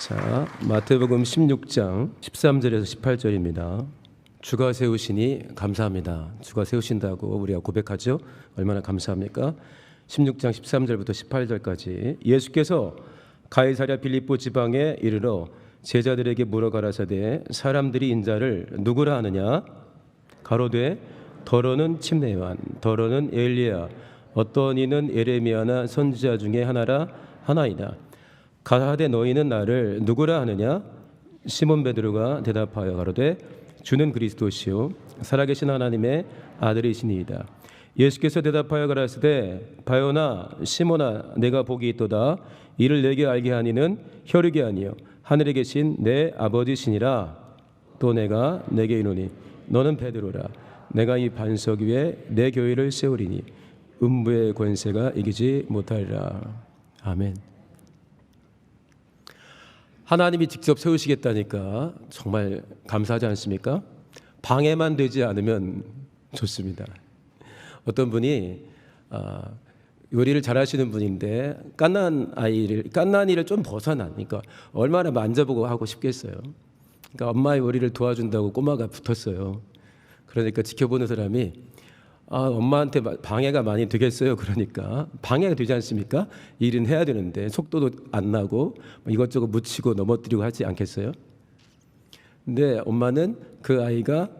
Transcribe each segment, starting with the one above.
자, 마태복음 16장 13절에서 18절입니다. 주가 세우시니 감사합니다. 주가 세우신다고 우리가 고백하죠. 얼마나 감사합니까? 16장 13절부터 18절까지 예수께서 가이사랴 빌립보 지방에 이르러 제자들에게 물어 가라사대 사람들이 인자를 누구라 하느냐? 가로되 더러는 침례요한, 더러는 엘리야, 어떤 이는 예레미야나 선지자 중에 하나이다. 가라되 너희는 나를 누구라 하느냐? 시몬 베드로가 대답하여 가로되 주는 그리스도시요 살아계신 하나님의 아들이시니이다. 예수께서 대답하여 가라사대 바요나 시몬아 내가 복이 있도다. 이를 내게 알게 하니는 혈육이 아니요 하늘에 계신 내 아버지시니라. 또 내가 내게 이르노니 너는 베드로라. 내가 이 반석 위에 내 교회를 세우리니 음부의 권세가 이기지 못하리라. 아멘. 하나님이 직접 세우시겠다니까 정말 감사하지 않습니까? 방해만 되지 않으면 좋습니다. 어떤 분이 요리를 잘하시는 분인데 갓난이를 좀 벗어나니까 얼마나 만져보고 하고 싶겠어요. 그러니까 엄마의 요리를 도와준다고 꼬마가 붙었어요. 그러니까 지켜보는 사람이 엄마한테 방해가 많이 되겠어요. 그러니까 방해가 되지 않습니까? 일은 해야 되는데 속도도 안 나고 이것저것 묻히고 넘어뜨리고 하지 않겠어요? 근데 엄마는 그 아이가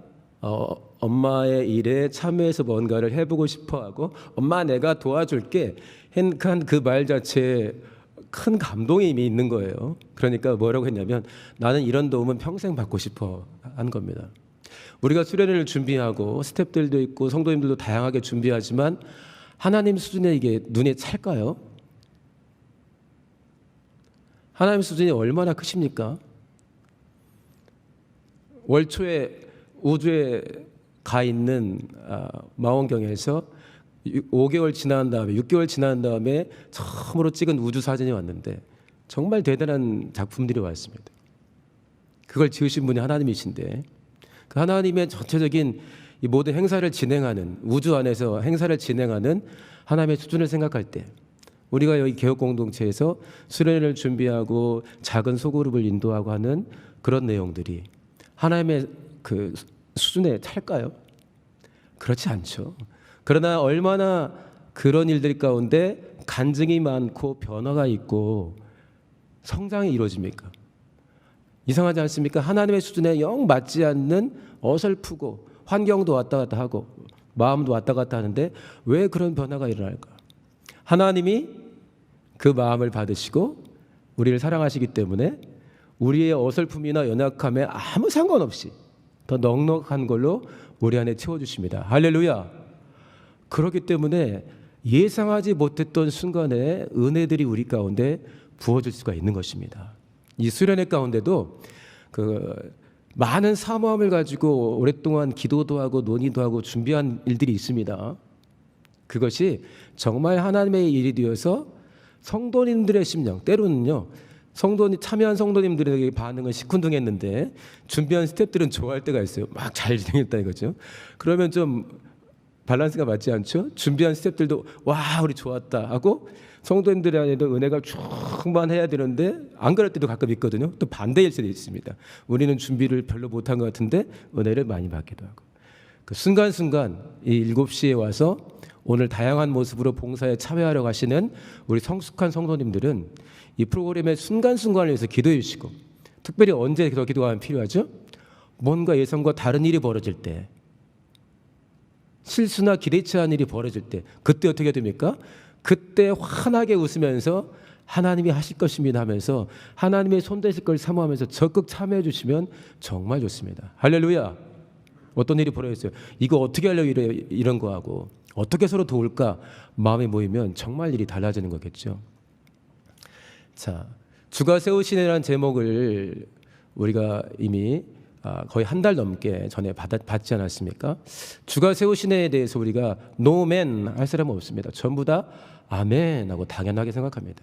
엄마의 일에 참여해서 뭔가를 해보고 싶어하고 엄마 내가 도와줄게 한 그 말 자체에 큰 감동이 이미 있는 거예요. 그러니까 뭐라고 했냐면 나는 이런 도움은 평생 받고 싶어 한 겁니다. 우리가 수련회를 준비하고 스태프들도 있고 성도님들도 다양하게 준비하지만 하나님 수준에 이게 눈에 찰까요? 하나님 수준이 얼마나 크십니까? 월초에 우주에 가 있는 망원경에서 5개월 지난 다음에 6개월 지난 다음에 처음으로 찍은 우주 사진이 왔는데 정말 대단한 작품들이 왔습니다. 그걸 지으신 분이 하나님이신데 그 하나님의 전체적인 이 모든 행사를 진행하는 우주 안에서 행사를 진행하는 하나님의 수준을 생각할 때 우리가 여기 개혁 공동체에서 수련회를 준비하고 작은 소그룹을 인도하고 하는 그런 내용들이 하나님의 그 수준에 찰까요? 그렇지 않죠. 그러나 얼마나 그런 일들 가운데 간증이 많고 변화가 있고 성장이 이루어집니까? 이상하지 않습니까? 하나님의 수준에 영 맞지 않는 어설프고 환경도 왔다 갔다 하고 마음도 왔다 갔다 하는데 왜 그런 변화가 일어날까? 하나님이 그 마음을 받으시고 우리를 사랑하시기 때문에 우리의 어설픔이나 연약함에 아무 상관없이 더 넉넉한 걸로 우리 안에 채워주십니다. 할렐루야. 그렇기 때문에 예상하지 못했던 순간에 은혜들이 우리 가운데 부어질 수가 있는 것입니다. 이 수련회 가운데도 그 많은 사모함을 가지고 오랫동안 기도도 하고 논의도 하고 준비한 일들이 있습니다. 그것이 정말 하나님의 일이 되어서 성도님들의 심령, 때로는요 참여한 성도님들에게 반응은 시큰둥했는데 준비한 스태프들은 좋아할 때가 있어요. 막 잘 진행했다 이거죠. 그러면 좀 밸런스가 맞지 않죠? 준비한 스태프들도 와 우리 좋았다 하고 성도님들 안에도 은혜가 충만해야 되는데 안 그럴 때도 가끔 있거든요. 또 반대일 수도 있습니다. 우리는 준비를 별로 못한 것 같은데 은혜를 많이 받기도 하고 그 순간순간 이 7시에 와서 오늘 다양한 모습으로 봉사에 참여하러 가시는 우리 성숙한 성도님들은 이 프로그램의 순간순간을 위해서 기도해 주시고 특별히 언제 더 기도가 필요하죠? 뭔가 예상과 다른 일이 벌어질 때 실수나 기대치 않은 일이 벌어질 때 그때 어떻게 됩니까? 그때 환하게 웃으면서 하나님이 하실 것입니다 하면서 하나님의 손대실 걸 사모하면서 적극 참여해 주시면 정말 좋습니다. 할렐루야. 어떤 일이 벌어졌어요. 이거 어떻게 하려고 이런 거 하고 어떻게 서로 도울까 마음이 모이면 정말 일이 달라지는 거겠죠. 자, 주가 세우시네라는 제목을 우리가 이미 거의 한 달 넘게 전에 받지 않았습니까? 주가 세우시네에 대해서 우리가 노맨 할 사람은 없습니다. 전부 다 아멘 하고 당연하게 생각합니다.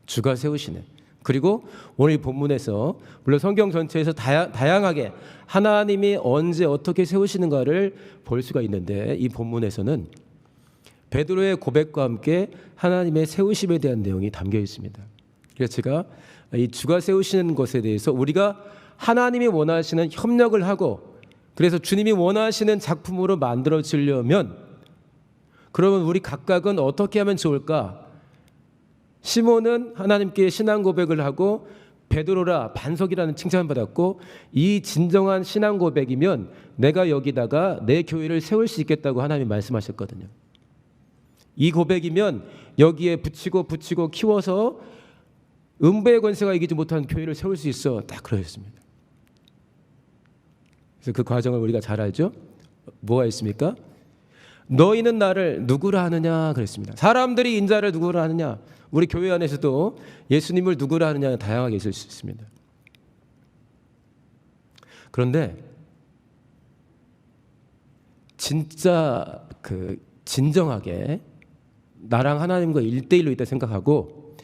주가 세우시네. 그리고 오늘 본문에서 물론 성경 전체에서 다양하게 하나님이 언제 어떻게 세우시는가를 볼 수가 있는데 이 본문에서는 베드로의 고백과 함께 하나님의 세우심에 대한 내용이 담겨 있습니다. 그래서 제가 이 주가 세우시는 것에 대해서 우리가 하나님이 원하시는 협력을 하고, 그래서 주님이 원하시는 작품으로 만들어지려면 그러면 우리 각각은 어떻게 하면 좋을까? 시몬은 하나님께 신앙 고백을 하고 베드로라 반석이라는 칭찬을 받았고, 이 진정한 신앙 고백이면 내가 여기다가 내 교회를 세울 수 있겠다고 하나님이 말씀하셨거든요. 이 고백이면 여기에 붙이고 키워서 음부의 권세가 이기지 못한 교회를 세울 수 있어. 딱 그러셨습니다. 그래서 그 과정을 우리가 잘 알죠? 뭐가 있습니까? 너희는 나를 누구라 하느냐 그랬습니다. 사람들이 인자를 누구라 하느냐, 우리 교회 안에서도 예수님을 누구라 하느냐 다양하게 있을 수 있습니다. 그런데 진짜 진정하게 나랑 하나님과 1대1로 있다 생각하고,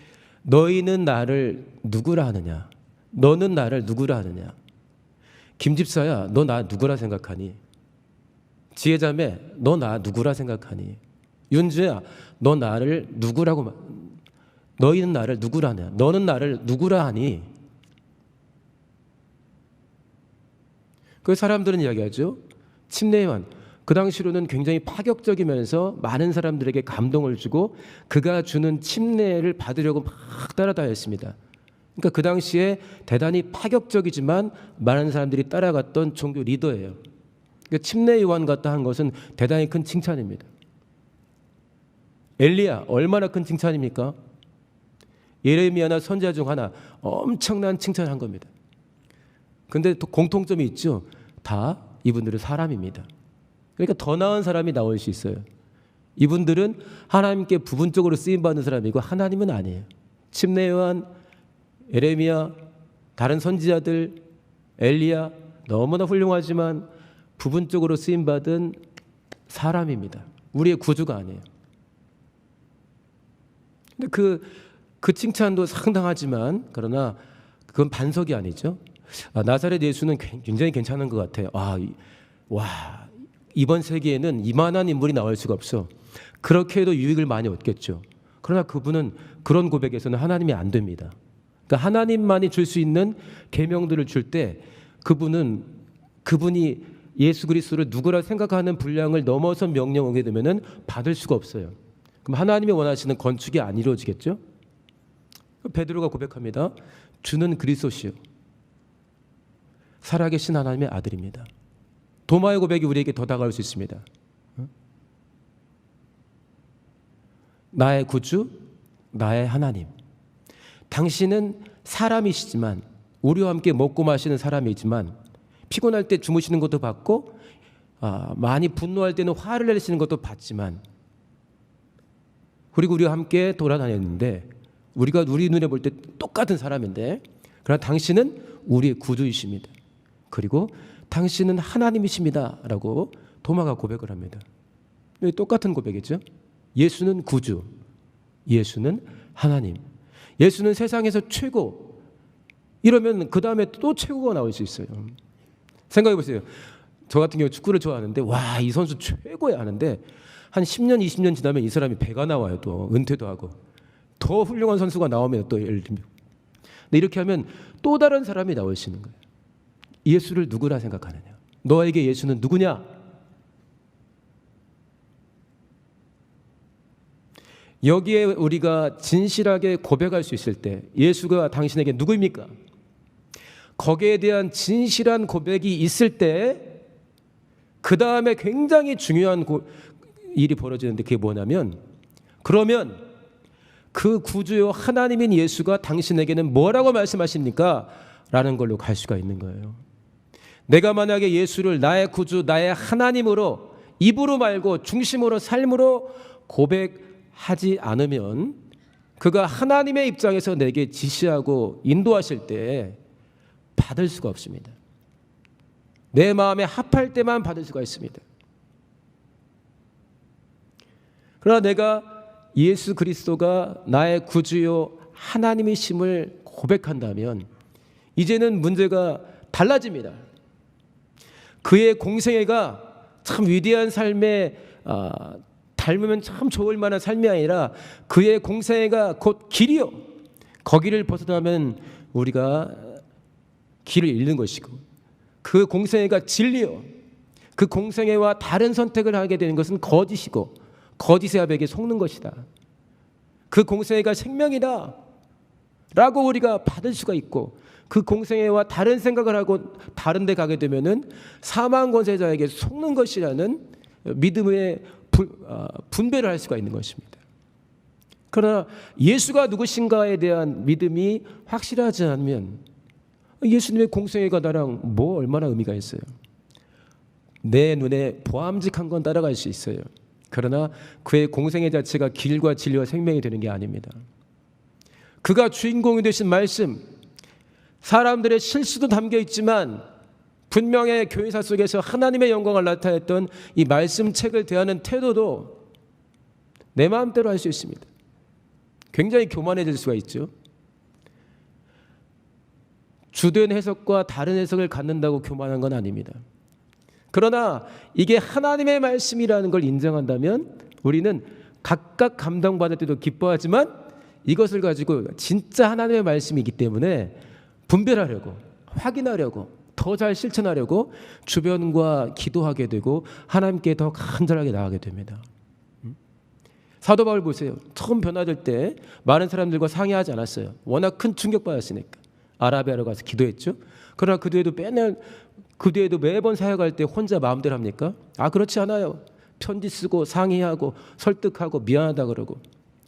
너희는 나를 누구라 하느냐, 너는 나를 누구라 하느냐. 김집사야, 너 나 누구라 생각하니? 지혜자매, 너 나 누구라 생각하니? 윤주야, 너 나를 누구라고, 너희는 나를 누구라 하냐, 너는 나를 누구라 하니? 그 사람들은 이야기하죠. 침례요한, 그 당시로는 굉장히 파격적이면서 많은 사람들에게 감동을 주고 그가 주는 침례를 받으려고 막 따라다녔습니다. 그러니까 그 당시에 대단히 파격적이지만 많은 사람들이 따라갔던 종교 리더예요. 그러니까 침례 요한 같다 한 것은 대단히 큰 칭찬입니다. 엘리야, 얼마나 큰 칭찬입니까? 예레미야나 선지자 중 하나, 엄청난 칭찬을 한 겁니다. 그런데 또 공통점이 있죠. 다 이분들은 사람입니다. 그러니까 더 나은 사람이 나올 수 있어요. 이분들은 하나님께 부분적으로 쓰임받는 사람이고 하나님은 아니에요. 침례 요한, 예레미야, 다른 선지자들, 엘리야, 너무나 훌륭하지만 부분적으로 쓰임받은 사람입니다. 우리의 구주가 아니에요. 근데 그 칭찬도 상당하지만, 그러나 그건 반석이 아니죠. 나사렛 예수는 굉장히 괜찮은 것 같아요. 와, 이번 세기에는 이만한 인물이 나올 수가 없어. 그렇게 해도 유익을 많이 얻겠죠. 그러나 그분은 그런 고백에서는 하나님이 안 됩니다. 그러니까 하나님만이 줄 수 있는 계명들을 줄 때 그분이 예수 그리스도를 누구라 생각하는 분량을 넘어선 명령 오게 되면은 받을 수가 없어요. 그럼 하나님이 원하시는 건축이 안 이루어지겠죠? 베드로가 고백합니다. 주는 그리스도시요, 살아계신 하나님의 아들입니다. 도마의 고백이 우리에게 더 다가올 수 있습니다. 나의 구주, 나의 하나님. 당신은 사람이시지만, 우리와 함께 먹고 마시는 사람이지만, 피곤할 때 주무시는 것도 받고, 많이 분노할 때는 화를 내시는 것도 받지만, 그리고 우리와 함께 돌아다녔는데, 우리가 우리 눈에 볼 때 똑같은 사람인데, 그러나 당신은 우리의 구주이십니다. 그리고 당신은 하나님이십니다 라고 도마가 고백을 합니다. 똑같은 고백이죠. 예수는 구주, 예수는 하나님, 예수는 세상에서 최고. 이러면 그 다음에 또 최고가 나올 수 있어요. 생각해 보세요. 저 같은 경우 축구를 좋아하는데, 와, 이 선수 최고야 하는데 한 10년 20년 지나면 이 사람이 배가 나와요. 또 은퇴도 하고 더 훌륭한 선수가 나오면 또 예를 들면, 근데 이렇게 하면 또 다른 사람이 나올 수 있는 거예요. 예수를 누구라 생각하느냐, 너에게 예수는 누구냐? 여기에 우리가 진실하게 고백할 수 있을 때, 예수가 당신에게 누구입니까? 거기에 대한 진실한 고백이 있을 때, 그 다음에 굉장히 중요한 일이 벌어지는데, 그게 뭐냐면, 그러면 그 구주요 하나님인 예수가 당신에게는 뭐라고 말씀하십니까? 라는 걸로 갈 수가 있는 거예요. 내가 만약에 예수를 나의 구주, 나의 하나님으로 입으로 말고 중심으로 삶으로 고백하지 않으면, 그가 하나님의 입장에서 내게 지시하고 인도하실 때 받을 수가 없습니다. 내 마음에 합할 때만 받을 수가 있습니다. 그러나 내가 예수 그리스도가 나의 구주요 하나님이심을 고백한다면 이제는 문제가 달라집니다. 그의 공생애가 참 위대한 삶에 닮으면 참 좋을 만한 삶이 아니라, 그의 공생애가 곧 길이요, 거기를 벗어나면 우리가 길을 잃는 것이고, 그 공생애가 진리요, 그 공생애와 다른 선택을 하게 되는 것은 거짓이고 거짓의 아베에게 속는 것이다. 그 공생애가 생명이다 라고 우리가 받을 수가 있고, 그 공생애와 다른 생각을 하고 다른 데 가게 되면은 사망 권세자에게 속는 것이라는 믿음의 분배를 할 수가 있는 것입니다. 그러나 예수가 누구신가에 대한 믿음이 확실하지 않으면 예수님의 공생애가 나랑 뭐 얼마나 의미가 있어요? 내 눈에 보암직한 건 따라갈 수 있어요. 그러나 그의 공생애 자체가 길과 진리와 생명이 되는 게 아닙니다. 그가 주인공이 되신 말씀, 사람들의 실수도 담겨 있지만 분명히 교회사 속에서 하나님의 영광을 나타냈던 이 말씀책을 대하는 태도도 내 마음대로 할 수 있습니다. 굉장히 교만해질 수가 있죠. 주된 해석과 다른 해석을 갖는다고 교만한 건 아닙니다. 그러나 이게 하나님의 말씀이라는 걸 인정한다면 우리는 각각 감동받을 때도 기뻐하지만 이것을 가지고 진짜 하나님의 말씀이기 때문에 분별하려고, 확인하려고, 더 잘 실천하려고 주변과 기도하게 되고 하나님께 더 간절하게 나아가게 됩니다. 사도 바울 보세요. 처음 변화될 때 많은 사람들과 상의하지 않았어요. 워낙 큰 충격받았으니까. 아라비아로 가서 기도했죠. 그러나 그 뒤에도 매번 사역할 때 혼자 마음대로 합니까? 그렇지 않아요. 편지 쓰고 상의하고 설득하고 미안하다 그러고,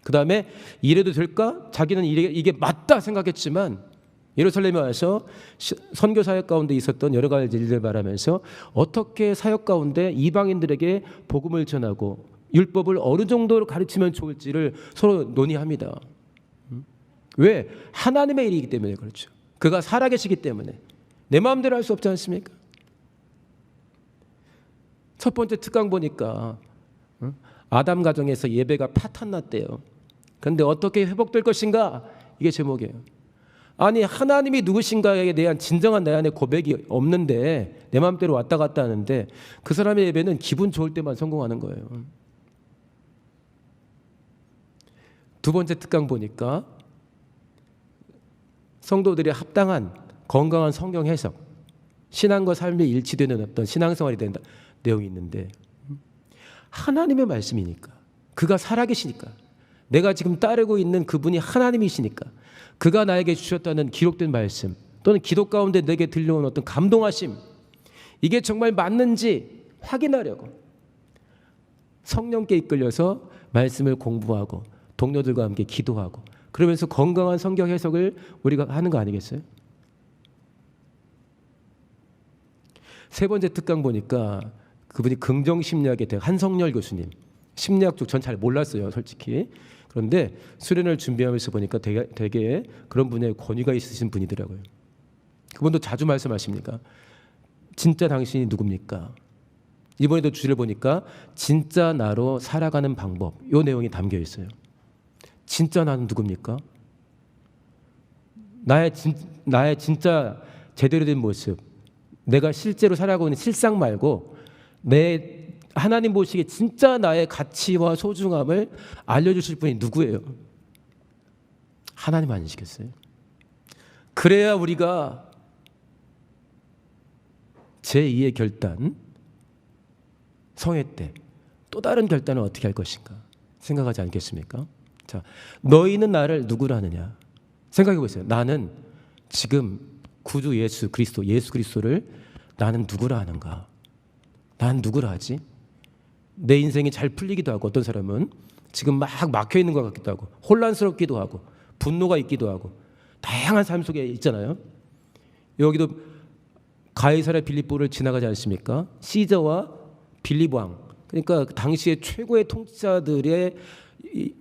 그 다음에 이래도 될까? 자기는 이게 맞다 생각했지만 예루살렘에 와서 선교 사역 가운데 있었던 여러 가지 일들을 말하면서 어떻게 사역 가운데 이방인들에게 복음을 전하고 율법을 어느 정도로 가르치면 좋을지를 서로 논의합니다. 왜? 하나님의 일이기 때문에 그렇죠. 그가 살아계시기 때문에. 내 마음대로 할 수 없지 않습니까? 첫 번째 특강 보니까 아담 가정에서 예배가 파탄났대요. 그런데 어떻게 회복될 것인가? 이게 제목이에요. 아니, 하나님이 누구신가에 대한 진정한 내 안에 고백이 없는데 내 마음대로 왔다 갔다 하는데 그 사람의 예배는 기분 좋을 때만 성공하는 거예요. 두 번째 특강 보니까 성도들이 합당한 건강한 성경 해석, 신앙과 삶이 일치되는 어떤 신앙생활이 된다 내용이 있는데, 하나님의 말씀이니까, 그가 살아계시니까, 내가 지금 따르고 있는 그분이 하나님이시니까, 그가 나에게 주셨다는 기록된 말씀 또는 기도 가운데 내게 들려온 어떤 감동하심, 이게 정말 맞는지 확인하려고 성령께 이끌려서 말씀을 공부하고 동료들과 함께 기도하고 그러면서 건강한 성경 해석을 우리가 하는 거 아니겠어요? 세 번째 특강 보니까 그분이 긍정심리학의 한성열 교수님, 심리학 쪽 전 잘 몰랐어요, 솔직히. 그런데 수련을 준비하면서 보니까 되게 그런 분야에 권위가 있으신 분이더라고요. 그분도 자주 말씀하십니까? 진짜 당신이 누굽니까? 이번에도 주제를 보니까 진짜 나로 살아가는 방법, 이 내용이 담겨 있어요. 진짜 나는 누굽니까? 나의 진짜 제대로 된 모습, 내가 실제로 살아가고 있는 실상 말고 내 하나님 보시기에 진짜 나의 가치와 소중함을 알려주실 분이 누구예요? 하나님 아니시겠어요? 그래야 우리가 제2의 결단, 성회 때 또 다른 결단을 어떻게 할 것인가 생각하지 않겠습니까? 자, 너희는 나를 누구라 하느냐? 생각해 보세요. 나는 지금 구주 예수 그리스도를 나는 누구라 하는가? 난 누구라 하지? 내 인생이 잘 풀리기도 하고, 어떤 사람은 지금 막 막혀 있는 것 같기도 하고, 혼란스럽기도 하고, 분노가 있기도 하고, 다양한 삶 속에 있잖아요. 여기도 가이사랴 빌립보를 지나가지 않습니까? 시저와 빌립 왕, 그러니까 당시의 최고의 통치자들의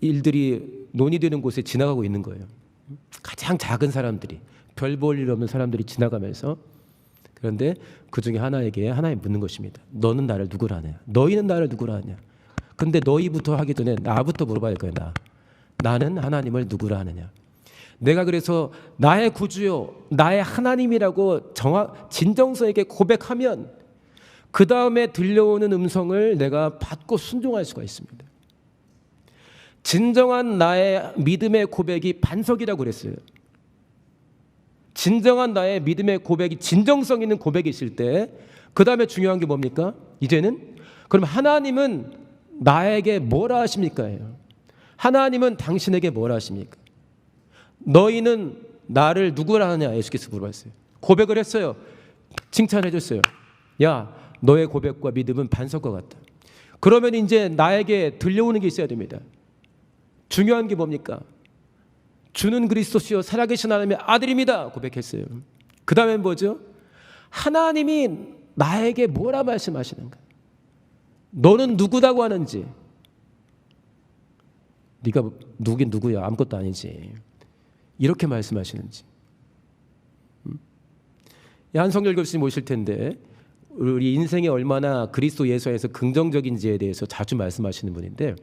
일들이 논의되는 곳에 지나가고 있는 거예요. 가장 작은 사람들이, 별 볼 일 없는 사람들이 지나가면서, 그런데 그 중에 하나에게 하나님 묻는 것입니다. 너는 나를 누구라 하냐? 너희는 나를 누구라 하냐? 근데 너희부터 하기 전에 나부터 물어봐야 할 거야. 나는 하나님을 누구라 하느냐? 내가 그래서 나의 구주요, 나의 하나님이라고 진정성에게 고백하면 그 다음에 들려오는 음성을 내가 받고 순종할 수가 있습니다. 진정한 나의 믿음의 고백이 반석이라고 그랬어요. 진정한 나의 믿음의 고백이 진정성 있는 고백이실 때 그 다음에 중요한 게 뭡니까? 이제는 그럼 하나님은 나에게 뭐라 하십니까? 하나님은 당신에게 뭐라 하십니까? 너희는 나를 누구라 하냐? 예수께서 물어봤어요. 고백을 했어요. 칭찬해 줬어요. 야, 너의 고백과 믿음은 반석과 같다. 그러면 이제 나에게 들려오는 게 있어야 됩니다. 중요한 게 뭡니까? 주는 그리스도시요 살아계신 하나님의 아들입니다. 고백했어요. 그 다음엔 뭐죠? 하나님이 나에게 뭐라 말씀하시는가? 너는 누구다고 하는지. 네가 누구긴 누구야? 아무것도 아니지. 이렇게 말씀하시는지. 한성열 교수님 오실 텐데 우리 인생이 얼마나 그리스도 예수 안에서 긍정적인지에 대해서 자주 말씀하시는 분인데,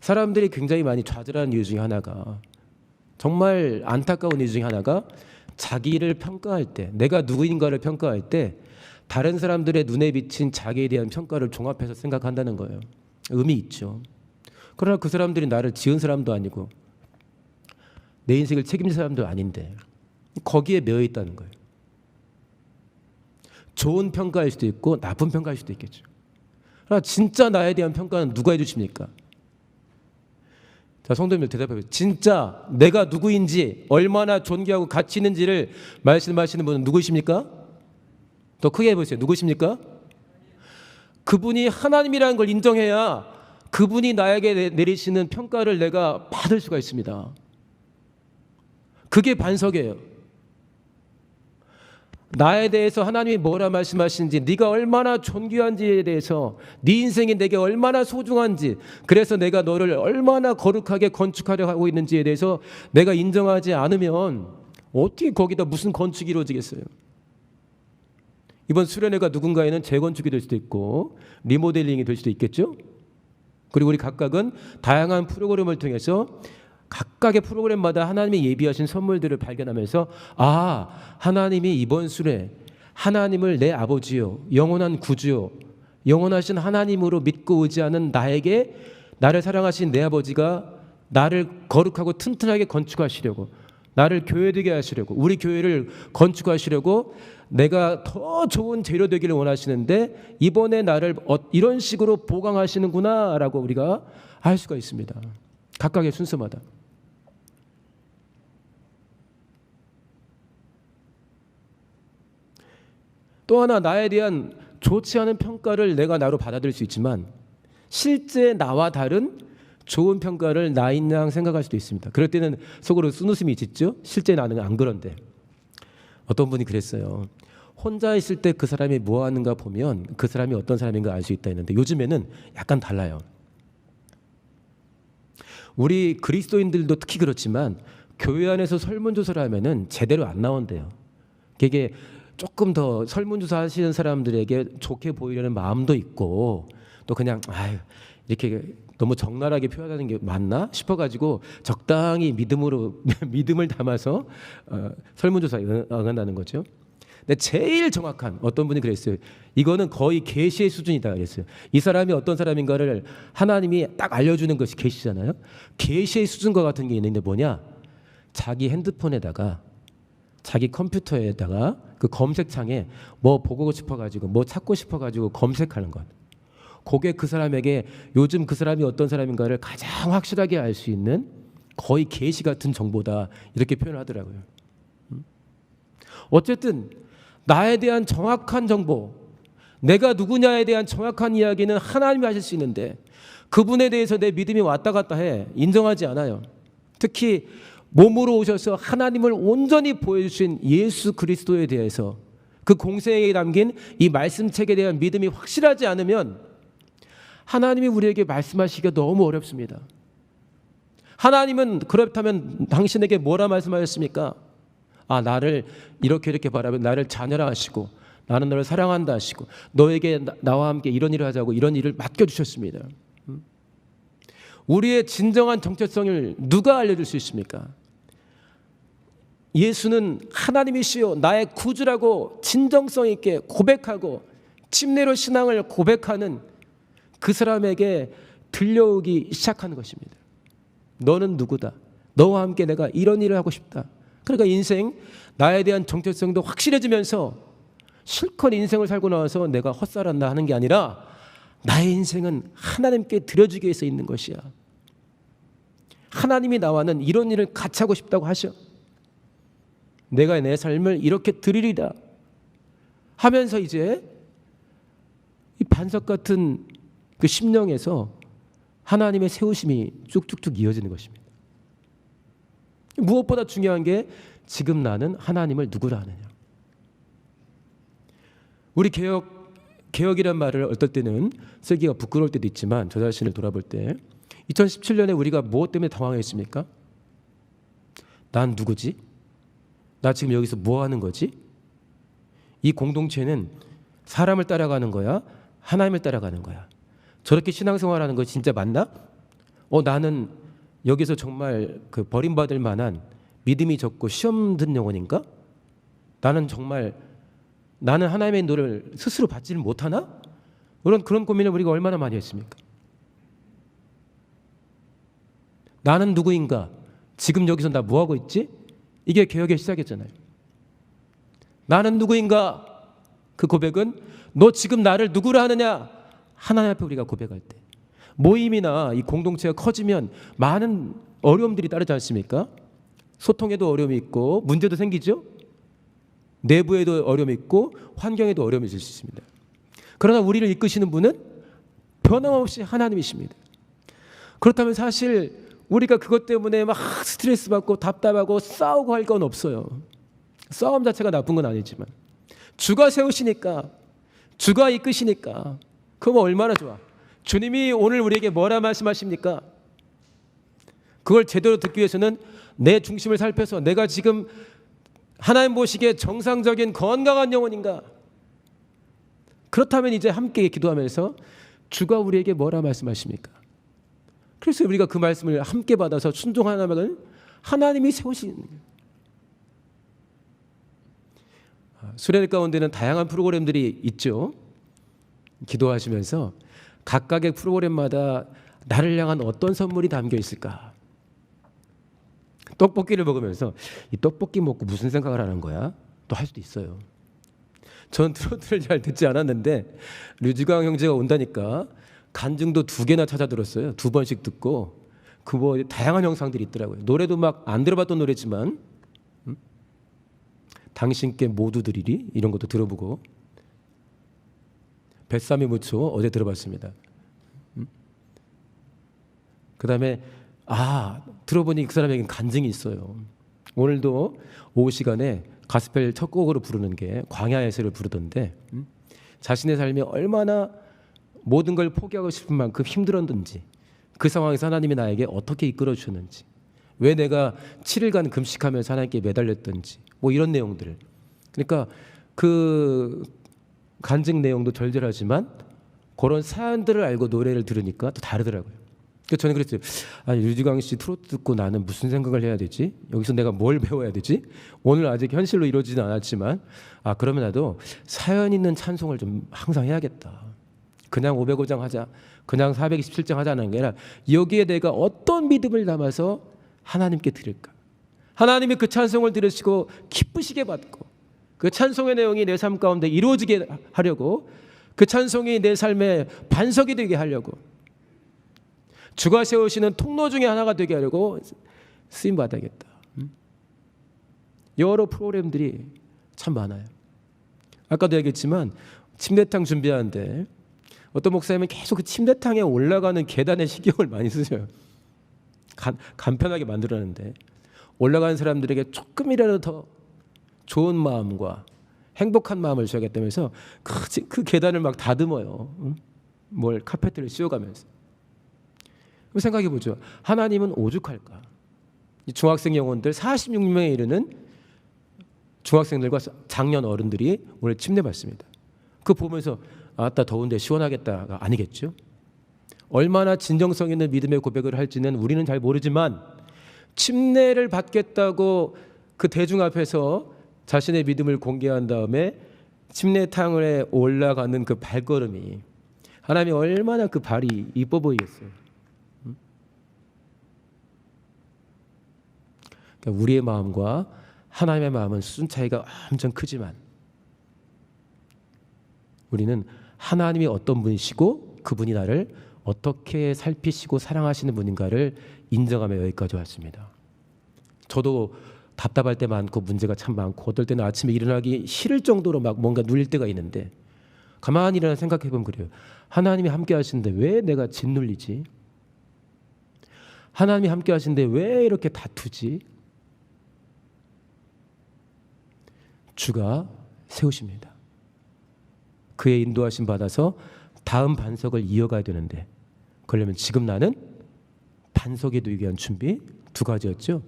사람들이 굉장히 많이 좌절하는 이유 중에 하나가, 정말 안타까운 이유 중에 하나가, 자기를 평가할 때, 내가 누구인가를 평가할 때 다른 사람들의 눈에 비친 자기에 대한 평가를 종합해서 생각한다는 거예요. 의미 있죠. 그러나 그 사람들이 나를 지은 사람도 아니고 내 인생을 책임진 사람도 아닌데 거기에 매여 있다는 거예요. 좋은 평가일 수도 있고 나쁜 평가일 수도 있겠죠. 그러나 진짜 나에 대한 평가는 누가 해주십니까? 자, 성도님들 대답해요. 진짜 내가 누구인지, 얼마나 존귀하고 가치 있는지를 말씀하시는 분은 누구십니까? 더 크게 해보세요. 누구십니까? 그분이 하나님이라는 걸 인정해야 그분이 나에게 내리시는 평가를 내가 받을 수가 있습니다. 그게 반석이에요. 나에 대해서 하나님이 뭐라 말씀하시는지, 네가 얼마나 존귀한지에 대해서, 네 인생이 내게 얼마나 소중한지, 그래서 내가 너를 얼마나 거룩하게 건축하려 하고 있는지에 대해서 내가 인정하지 않으면 어떻게 거기다 무슨 건축이 이루어지겠어요? 이번 수련회가 누군가에는 재건축이 될 수도 있고 리모델링이 될 수도 있겠죠. 그리고 우리 각각은 다양한 프로그램을 통해서 각각의 프로그램마다 하나님이 예비하신 선물들을 발견하면서, 아, 하나님이 이번 수련회 하나님을 내 아버지요, 영원한 구주요, 영원하신 하나님으로 믿고 의지하는 나에게, 나를 사랑하신 내 아버지가 나를 거룩하고 튼튼하게 건축하시려고, 나를 교회되게 하시려고, 우리 교회를 건축하시려고 내가 더 좋은 재료 되기를 원하시는데 이번에 나를 이런 식으로 보강하시는구나 라고 우리가 알 수가 있습니다. 각각의 순서마다. 또 하나, 나에 대한 좋지 않은 평가를 내가 나로 받아들일 수 있지만 실제 나와 다른 좋은 평가를 나인 양 생각할 수도 있습니다. 그럴 때는 속으로 쓴웃음이 짙죠. 실제 나는 안 그런데. 어떤 분이 그랬어요. 혼자 있을 때 그 사람이 뭐 하는가 보면 그 사람이 어떤 사람인가 알 수 있다 했는데, 요즘에는 약간 달라요. 우리 그리스도인들도 특히 그렇지만 교회 안에서 설문조사를 하면은 제대로 안 나온대요. 이게 조금 더 설문조사 하시는 사람들에게 좋게 보이려는 마음도 있고, 또 그냥 아유 이렇게 너무 적나라하게 표현하는 게 맞나 싶어가지고 적당히 믿음을 담아서 설문조사에 응한다는 거죠. 근데 제일 정확한, 어떤 분이 그랬어요. 이거는 거의 계시의 수준이다 그랬어요. 이 사람이 어떤 사람인가를 하나님이 딱 알려주는 것이 계시잖아요. 계시의 수준과 같은 게 있는데 뭐냐? 자기 핸드폰에다가, 자기 컴퓨터에다가 그 검색창에 뭐 보고 싶어가지고 뭐 찾고 싶어가지고 검색하는 것. 그게 그 사람에게 요즘 그 사람이 어떤 사람인가를 가장 확실하게 알 수 있는 거의 계시 같은 정보다, 이렇게 표현을 하더라고요. 어쨌든 나에 대한 정확한 정보, 내가 누구냐에 대한 정확한 이야기는 하나님이 하실 수 있는데 그분에 대해서 내 믿음이 왔다 갔다 해. 인정하지 않아요. 특히 몸으로 오셔서 하나님을 온전히 보여주신 예수 그리스도에 대해서, 그 공생애에 담긴 이 말씀책에 대한 믿음이 확실하지 않으면 하나님이 우리에게 말씀하시기가 너무 어렵습니다. 하나님은 그렇다면 당신에게 뭐라 말씀하셨습니까? 아, 나를 이렇게 바라면 나를 자녀라 하시고, 나는 너를 사랑한다 하시고, 너에게 나와 함께 이런 일을 하자고 이런 일을 맡겨주셨습니다. 우리의 진정한 정체성을 누가 알려줄 수 있습니까? 예수는 하나님이시요 나의 구주라고 진정성 있게 고백하고 침례로 신앙을 고백하는 그 사람에게 들려오기 시작하는 것입니다. 너는 누구다. 너와 함께 내가 이런 일을 하고 싶다. 그러니까 인생 나에 대한 정체성도 확실해지면서 실컷 인생을 살고 나와서 내가 헛살았나 하는 게 아니라 나의 인생은 하나님께 드려주기 위해서 있는 것이야. 하나님이 나와는 이런 일을 같이 하고 싶다고 하셔. 내가 내 삶을 이렇게 드리리라 하면서 이제 이 반석 같은 그 심령에서 하나님의 세우심이 쭉쭉쭉 이어지는 것입니다. 무엇보다 중요한 게 지금 나는 하나님을 누구라 하느냐. 우리 개혁이란 말을 어떨 때는 쓰기가 부끄러울 때도 있지만 저 자신을 돌아볼 때 2017년에 우리가 무엇 때문에 당황했습니까? 난 누구지? 나 지금 여기서 뭐 하는 거지? 이 공동체는 사람을 따라가는 거야? 하나님을 따라가는 거야? 저렇게 신앙생활하는 거 진짜 맞나? 나는 여기서 정말 그 버림받을 만한 믿음이 적고 시험 든 영혼인가? 나는 하나님의 노를 스스로 받지를 못하나? 그런 고민을 우리가 얼마나 많이 했습니까? 나는 누구인가? 지금 여기서 나 뭐하고 있지? 이게 개혁의 시작이었잖아요. 나는 누구인가? 그 고백은 너 지금 나를 누구라 하느냐? 하나님 앞에 우리가 고백할 때 모임이나 이 공동체가 커지면 많은 어려움들이 따르지 않습니까? 소통에도 어려움이 있고 문제도 생기죠. 내부에도 어려움이 있고 환경에도 어려움이 있을 수 있습니다. 그러나 우리를 이끄시는 분은 변함없이 하나님이십니다. 그렇다면 사실 우리가 그것 때문에 막 스트레스 받고 답답하고 싸우고 할 건 없어요. 싸움 자체가 나쁜 건 아니지만 주가 세우시니까, 주가 이끄시니까 그거 얼마나 좋아. 주님이 오늘 우리에게 뭐라 말씀하십니까? 그걸 제대로 듣기 위해서는 내 중심을 살펴서 내가 지금 하나님 보시기에 정상적인 건강한 영혼인가? 그렇다면 이제 함께 기도하면서 주가 우리에게 뭐라 말씀하십니까? 그래서 우리가 그 말씀을 함께 받아서 순종하면 하나님이 세우시는 거예요. 수련회 가운데는 다양한 프로그램들이 있죠. 기도하시면서 각각의 프로그램마다 나를 향한 어떤 선물이 담겨 있을까? 떡볶이를 먹으면서 이 떡볶이 먹고 무슨 생각을 하는 거야? 또 할 수도 있어요. 전 트로트를 잘 듣지 않았는데 류지광 형제가 온다니까 간증도 2개나 찾아 들었어요. 2번씩 듣고 그 뭐 다양한 영상들이 있더라고요. 노래도 막 안 들어봤던 노래지만 당신께 모두 드리리 이런 것도 들어보고 뱃삼이 무초 어제 들어봤습니다. 그 다음에 들어보니 그 사람에겐 간증이 있어요. 오늘도 오후 시간에 가스펠 첫 곡으로 부르는 게 광야에서를 부르던데 자신의 삶이 얼마나 모든 걸 포기하고 싶은 만큼 힘들었는지 그 상황에서 하나님이 나에게 어떻게 이끌어 주셨는지 왜 내가 7일간 금식하면서 하나님께 매달렸던지 뭐 이런 내용들. 그러니까 그 간증 내용도 절절하지만 그런 사연들을 알고 노래를 들으니까 또 다르더라고요. 그래서 저는 그랬어요. 류지광 씨 트로트 듣고 나는 무슨 생각을 해야 되지? 여기서 내가 뭘 배워야 되지? 오늘 아직 현실로 이루어지진 않았지만 그러면 나도 사연 있는 찬송을 좀 항상 해야겠다. 그냥 505장 하자. 그냥 427장 하자는 게 아니라 여기에 내가 어떤 믿음을 담아서 하나님께 드릴까? 하나님이 그 찬송을 들으시고 기쁘시게 받고 그 찬송의 내용이 내 삶 가운데 이루어지게 하려고 그 찬송이 내 삶의 반석이 되게 하려고 주가 세우시는 통로 중에 하나가 되게 하려고 쓰임 받아야겠다. 여러 프로그램들이 참 많아요. 아까도 얘기했지만 침례탕 준비하는데 어떤 목사님은 계속 그 침례탕에 올라가는 계단에 신경을 많이 쓰셔요. 간편하게 만들었는데 올라가는 사람들에게 조금이라도 더 좋은 마음과 행복한 마음을 줘야겠다면서 그 계단을 막 다듬어요. 뭘 카페트를 씌워가면서. 생각해 보죠. 하나님은 오죽할까? 중학생 영혼들 46명에 이르는 중학생들과 장년 어른들이 오늘 침례 받습니다. 그거 보면서 아따 더운데 시원하겠다가 아니겠죠? 얼마나 진정성 있는 믿음의 고백을 할지는 우리는 잘 모르지만 침례를 받겠다고 그 대중 앞에서 자신의 믿음을 공개한 다음에 침례탕에 올라가는 그 발걸음이 하나님이 얼마나 그 발이 이뻐 보이겠어요. 그러니까 우리의 마음과 하나님의 마음은 수준 차이가 엄청 크지만 우리는 하나님이 어떤 분이시고 그분이 나를 어떻게 살피시고 사랑하시는 분인가를 인정하며 여기까지 왔습니다. 저도 답답할 때 많고 문제가 참 많고 어떨 때는 아침에 일어나기 싫을 정도로 막 뭔가 눌릴 때가 있는데 가만히 일어나 생각해 보면 그래요. 하나님이 함께 하시는데 왜 내가 짓눌리지? 하나님이 함께 하시는데 왜 이렇게 다투지? 주가 세우십니다. 그의 인도하심 받아서 다음 반석을 이어가야 되는데 그러려면 지금 나는 반석에 두기 위한 준비 두 가지였죠.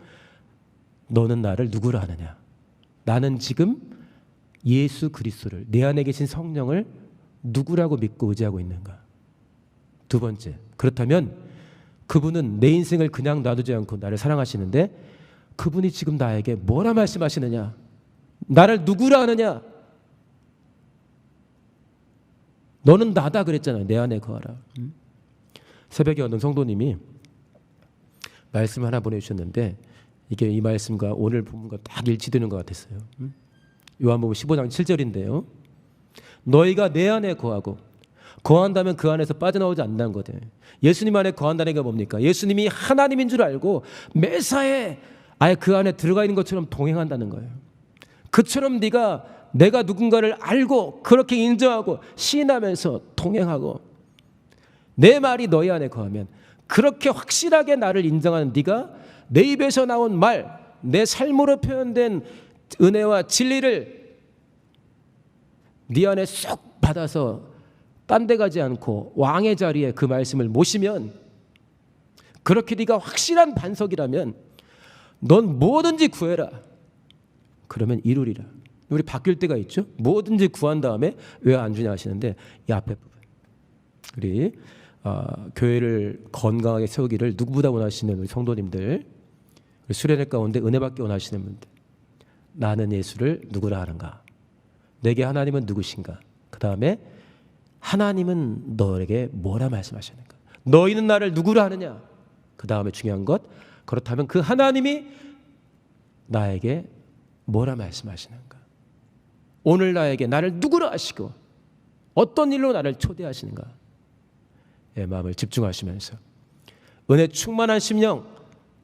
너는 나를 누구라 하느냐? 나는 지금 예수 그리스도를 내 안에 계신 성령을 누구라고 믿고 의지하고 있는가? 두 번째, 그렇다면 그분은 내 인생을 그냥 놔두지 않고 나를 사랑하시는데 그분이 지금 나에게 뭐라 말씀하시느냐? 나를 누구라 하느냐? 너는 나다 그랬잖아요. 내 안에 거하라. 새벽에 어떤 성도님이 말씀 하나 보내주셨는데 이게 이 말씀과 오늘 본문과 딱 일치되는 것 같았어요. 요한복음 15장 7절인데요. 너희가 내 안에 거하고 거한다면 그 안에서 빠져나오지 않는다는 거죠. 예수님 안에 거한다는 게 뭡니까? 예수님이 하나님인 줄 알고 매사에 아예 그 안에 들어가 있는 것처럼 동행한다는 거예요. 그처럼 내가 누군가를 알고 그렇게 인정하고 시인하면서 동행하고 내 말이 너희 안에 거하면 그렇게 확실하게 나를 인정하는 네가 내 입에서 나온 말, 내 삶으로 표현된 은혜와 진리를 네 안에 쏙 받아서 딴 데 가지 않고 왕의 자리에 그 말씀을 모시면 그렇게 네가 확실한 반석이라면 넌 뭐든지 구해라. 그러면 이루리라. 우리 바뀔 때가 있죠. 뭐든지 구한 다음에 왜 안 주냐 하시는데 이 앞에 부분 우리 교회를 건강하게 세우기를 누구보다 원하시는 우리 성도님들 우리 수련회 가운데 은혜받기 원하시는 분들 나는 예수를 누구라 하는가? 내게 하나님은 누구신가? 그 다음에 하나님은 너에게 뭐라 말씀하시는가? 너희는 나를 누구라 하느냐? 그 다음에 중요한 것 그렇다면 그 하나님이 나에게 뭐라 말씀하시는가? 오늘 나를 누구라 하시고 어떤 일로 나를 초대하시는가? 예, 마음을 집중하시면서 은혜 충만한 심령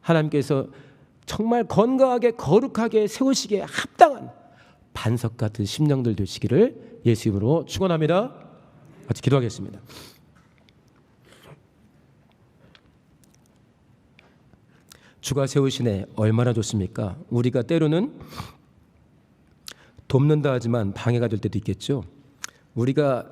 하나님께서 정말 건강하게 거룩하게 세우시기에 합당한 반석 같은 심령들 되시기를 예수 이름으로 축원합니다. 같이 기도하겠습니다. 주가 세우신 애 얼마나 좋습니까? 우리가 때로는 돕는다 하지만 방해가 될 때도 있겠죠. 우리가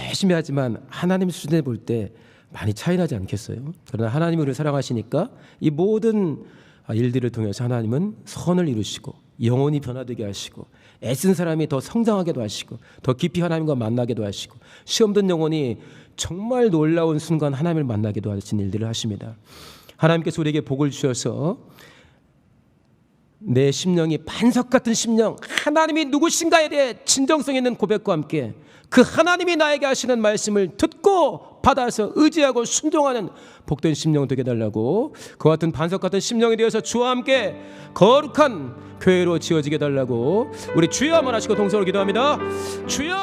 열심히 하지만 하나님 수준에 볼 때 많이 차이 나지 않겠어요? 그러나 하나님이 우리를 사랑하시니까 이 모든 일들을 통해서 하나님은 선을 이루시고 영혼이 변화되게 하시고 애쓴 사람이 더 성장하게도 하시고 더 깊이 하나님과 만나게도 하시고 시험 든 영혼이 정말 놀라운 순간 하나님을 만나게도 하시는 일들을 하십니다. 하나님께서 우리에게 복을 주셔서 내 심령이 반석 같은 심령 하나님이 누구신가에 대해 진정성 있는 고백과 함께 그 하나님이 나에게 하시는 말씀을 듣고 받아서 의지하고 순종하는 복된 심령 되게 달라고 그와 같은 반석 같은 심령이 되어서 주와 함께 거룩한 교회로 지어지게 달라고 우리 주여 한번 하시고 동서로 기도합니다. 주여